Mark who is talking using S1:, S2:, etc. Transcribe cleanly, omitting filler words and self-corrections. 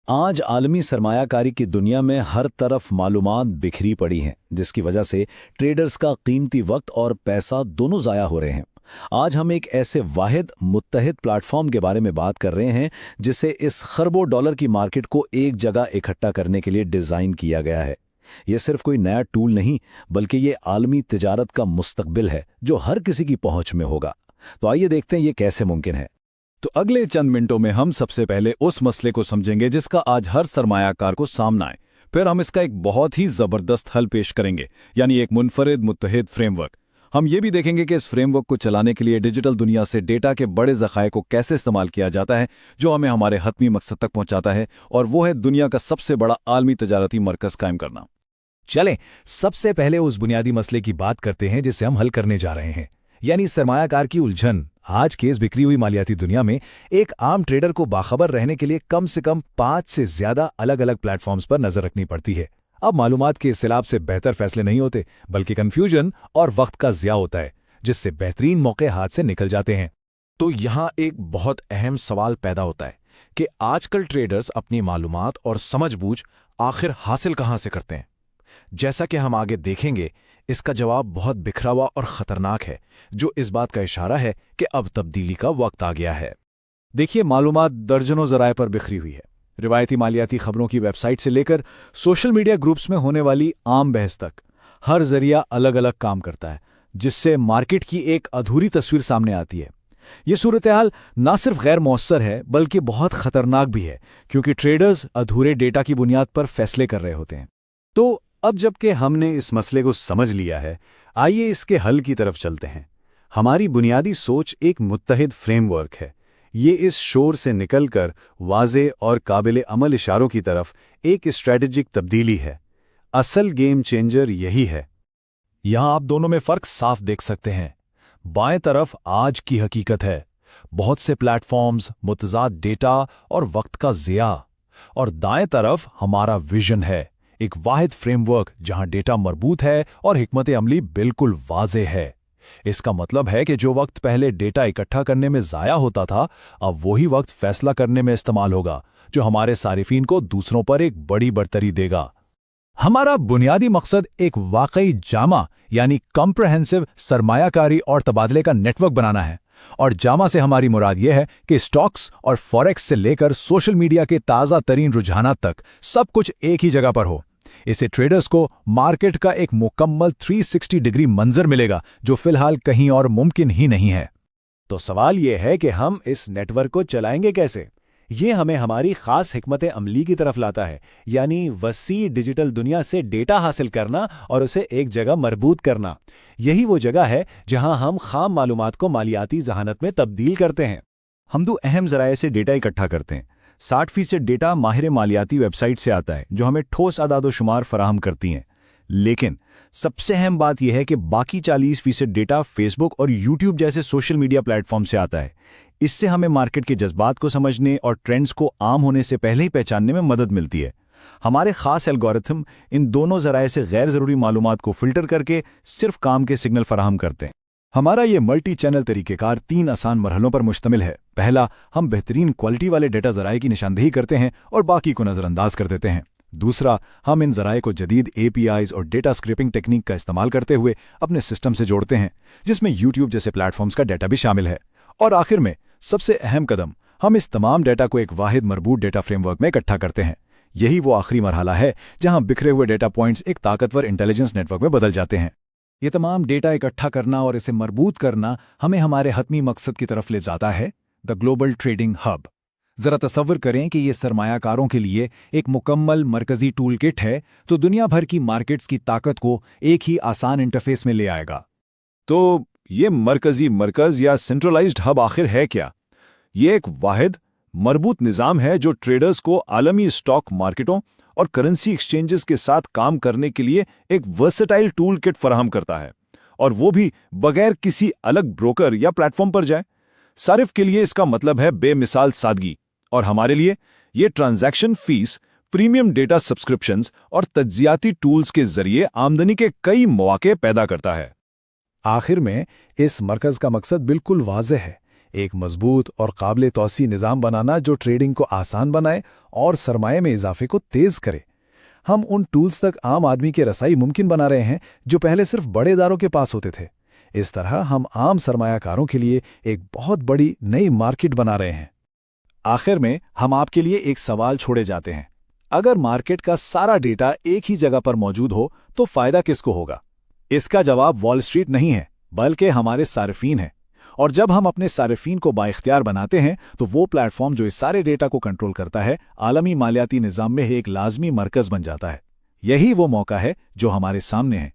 S1: आज आलमी सरमाया कारी की दुनिया में हर तरफ मालूमात बिखरी पड़ी हैं, जिसकी वजह से ट्रेडर्स का कीमती वक्त और पैसा दोनों ज़ाया हो रहे हैं। आज हम एक ऐसे वाहिद मुत्तहिद प्लेटफॉर्म के बारे में बात कर रहे हैं जिसे इस खरबों डॉलर की मार्केट को एक जगह इकट्ठा करने के लिए डिज़ाइन किया गया है। ये सिर्फ कोई नया टूल नहीं, बल्कि ये आलमी तिजारत का मुस्तकबिल है जो हर किसी की पहुंच में होगा। तो आइए देखते हैं ये कैसे मुमकिन है।
S2: तो अगले चंद मिनटों में हम सबसे पहले उस मसले को समझेंगे जिसका आज हर सरमायाकार को सामना है। फिर हम इसका एक बहुत ही जबरदस्त हल पेश करेंगे, यानी एक मुनफरिद मुत्तहिद फ्रेमवर्क। हम ये भी देखेंगे कि इस फ्रेमवर्क को चलाने के लिए डिजिटल दुनिया से डेटा के बड़े ज़खायर को कैसे इस्तेमाल किया जाता है, जो हमें हमारे हतमी मकसद तक पहुंचाता है, और वो है दुनिया का सबसे बड़ा आलमी तजारती मरकज़ कायम करना।
S3: चलें सबसे पहले उस बुनियादी मसले की बात करते हैं जिसे हम हल करने जा रहे हैं, यानी सरमायाकार की उलझन। आज के इस बिखरी हुई मालियाती दुनिया में एक आम ट्रेडर को बाखबर रहने के लिए कम से कम 5 से ज्यादा अलग अलग प्लेटफॉर्म्स पर नजर रखनी पड़ती है। अब मालूमात के इस्तिलाब से बेहतर फैसले नहीं होते, बल्कि कंफ्यूजन और वक्त का ज़िया होता है, जिससे बेहतरीन मौके हाथ से निकल जाते हैं।
S4: तो यहाँ एक बहुत अहम सवाल पैदा होता है कि आजकल ट्रेडर्स अपनी मालूमात और समझबूझ आखिर हासिल कहाँ से करते हैं। जैसा कि हम आगे देखेंगे, इसका जवाब बहुत बिखरा हुआ और ख़तरनाक है, जो इस बात का इशारा है कि अब तब्दीली का वक्त आ गया है।
S2: देखिए, मालूमात दर्जनों ज़राए पर बिखरी हुई है। रिवायती मालियाती खबरों की वेबसाइट से लेकर सोशल मीडिया ग्रुप्स में होने वाली आम बहस तक, हर जरिया अलग अलग काम करता है, जिससे मार्केट की एक अधूरी तस्वीर सामने आती है। ये सूरत-ए-हाल ना सिर्फ गैर मौसर है, बल्कि बहुत ख़तरनाक भी है, क्योंकि ट्रेडर्स अधूरे डेटा की बुनियाद पर फैसले कर रहे होते हैं।
S5: तो अब जबकि हमने इस मसले को समझ लिया है, आइए इसके हल की तरफ चलते हैं। हमारी बुनियादी सोच एक मुत्तहिद फ्रेमवर्क है। ये इस शोर से निकलकर वाज़े और काबिल अमल इशारों की तरफ एक स्ट्रैटेजिक तब्दीली है। असल गेम चेंजर यही है।
S3: यहां आप दोनों में फर्क साफ देख सकते हैं। बाएं तरफ आज की हकीकत है, बहुत से प्लेटफॉर्म्स, मुतज़ाद डेटा और वक्त का ज़िया, और दाएं तरफ हमारा विजन है, एक वाहिद फ्रेमवर्क जहां डेटा मरबूत है और हिकमत अमली बिल्कुल वाज़े है। इसका मतलब है कि जो वक्त पहले डेटा इकट्ठा करने में ज़ाया होता था, अब वही वक्त फैसला करने में इस्तेमाल होगा, जो हमारे सारिफीन को दूसरों पर एक बड़ी बढ़तरी देगा। हमारा बुनियादी मकसद एक वाकई जामा यानी कॉम्प्रहेंसिव सरमायाकारी और तबादले का नेटवर्क बनाना है। और जामा से हमारी मुराद यह है कि स्टॉक्स और फॉरेक्स से लेकर सोशल मीडिया के ताज़ा तरीन रुझानात तक सब कुछ एक ही जगह पर हो। इससे ट्रेडर्स को मार्केट का एक मुकम्मल 360 डिग्री मंजर मिलेगा, जो फिलहाल कहीं और मुमकिन ही नहीं है।
S5: तो सवाल यह है कि हम इस नेटवर्क को चलाएंगे कैसे। ये हमें हमारी खास हिकमत अमली की तरफ लाता है, यानी वसी डिजिटल दुनिया से डेटा हासिल करना और उसे एक जगह मरबूत करना। यही वो जगह है जहां हम खाम मालूमात को मालियाती जहानत में तब्दील करते हैं।
S4: हम दो अहम ज़राए से डेटा इकट्ठा करते हैं। 60% डेटा माहिर मालियाती वेबसाइट से आता है, जो हमें ठोस आदाद-ओ-शुमार फराहम करती हैं। लेकिन सबसे अहम बात यह है कि बाकी 40% डेटा फेसबुक और यूट्यूब जैसे सोशल मीडिया प्लेटफॉर्म से आता है। इससे हमें मार्केट के जज्बात को समझने और ट्रेंड्स को आम होने से पहले ही पहचानने में मदद मिलती है। हमारे खास एल्गोरिथम इन दोनों ज़राए से गैर ज़रूरी मालूमात को फ़िल्टर करके सिर्फ काम के सिग्नल फराहम करते हैं।
S3: हमारा ये मल्टी चैनल तरीक़ेकार 3 आसान मरहलों पर मुश्तमिल है। पहला, हम बेहतरीन क्वालिटी वाले डेटा ज़राए की निशानदेही करते हैं और बाकी को नज़रअंदाज कर देते हैं। दूसरा, हम इन ज़राए को जदीद APIs और डेटा स्क्रैपिंग टेक्निक का इस्तेमाल करते हुए अपने सिस्टम से जोड़ते हैं, जिसमें यूट्यूब जैसे प्लेटफॉर्म्स का डेटा भी शामिल है। और आखिर में सबसे अहम कदम, हम इस तमाम डेटा को एक वाहिद मरबूत डेटा फ्रेमवर्क में इकट्ठा करते हैं। यही वो आखिरी मरहला है जहां बिखरे हुए डेटा पॉइंट्स एक ताकतवर इंटेलिजेंस नेटवर्क में बदल जाते हैं।
S2: ये तमाम डेटा इकट्ठा करना और इसे मरबूत करना हमें हमारे हतमी मकसद की तरफ ले जाता है, द ग्लोबल ट्रेडिंग हब। ज़रा तसव्वुर करें कि ये सरमायाकारों के लिए एक मुकम्मल मरकज़ी टूल किट है, तो दुनिया भर की मार्केट्स की ताकत को एक ही आसान इंटरफेस में ले आएगा।
S4: तो ये मरकज़ी मरकज़ या सेंट्रलाइज्ड हब आखिर है क्या? ये एक वाहिद मरबूत निज़ाम है जो ट्रेडर्स को आलमी स्टॉक मार्केटों और करेंसी एक्सचेंजेस के साथ काम करने के लिए एक वर्सेटाइल टूल किट फराहम करता है, और वो भी बगैर किसी अलग ब्रोकर या प्लेटफॉर्म पर जाए। सारिफ के लिए इसका मतलब है बेमिसाल सादगी, और हमारे लिए ये transaction fees, premium data subscriptions और तज्जियाती टूल्स के जरिए आमदनी के कई मौके पैदा करता है।
S3: आखिर में इस मरकज़ का मकसद बिल्कुल वाज़ेह है, ایک مضبوط اور قابل توسیع نظام بنانا جو ٹریڈنگ کو آسان بنائے اور سرمایہ میں اضافے کو تیز کرے۔ ہم ان ٹولز تک عام آدمی کے رسائی ممکن بنا رہے ہیں جو پہلے صرف بڑے اداروں کے پاس ہوتے تھے۔ اس طرح ہم عام سرمایہ کاروں کے لیے ایک بہت بڑی نئی مارکیٹ بنا رہے ہیں۔
S2: آخر میں ہم آپ کے لیے ایک سوال چھوڑے جاتے ہیں۔ اگر مارکیٹ کا سارا ڈیٹا ایک ہی جگہ پر موجود ہو تو فائدہ کس کو ہوگا؟ اس کا جواب وال اسٹریٹ نہیں ہے بلکہ ہمارے صارفین ہیں، اور جب ہم اپنے صارفین کو بااختیار بناتے ہیں تو وہ پلیٹ فارم جو اس سارے ڈیٹا کو کنٹرول کرتا ہے عالمی مالیاتی نظام میں ایک لازمی مرکز بن جاتا ہے۔ یہی وہ موقع ہے جو ہمارے سامنے ہے۔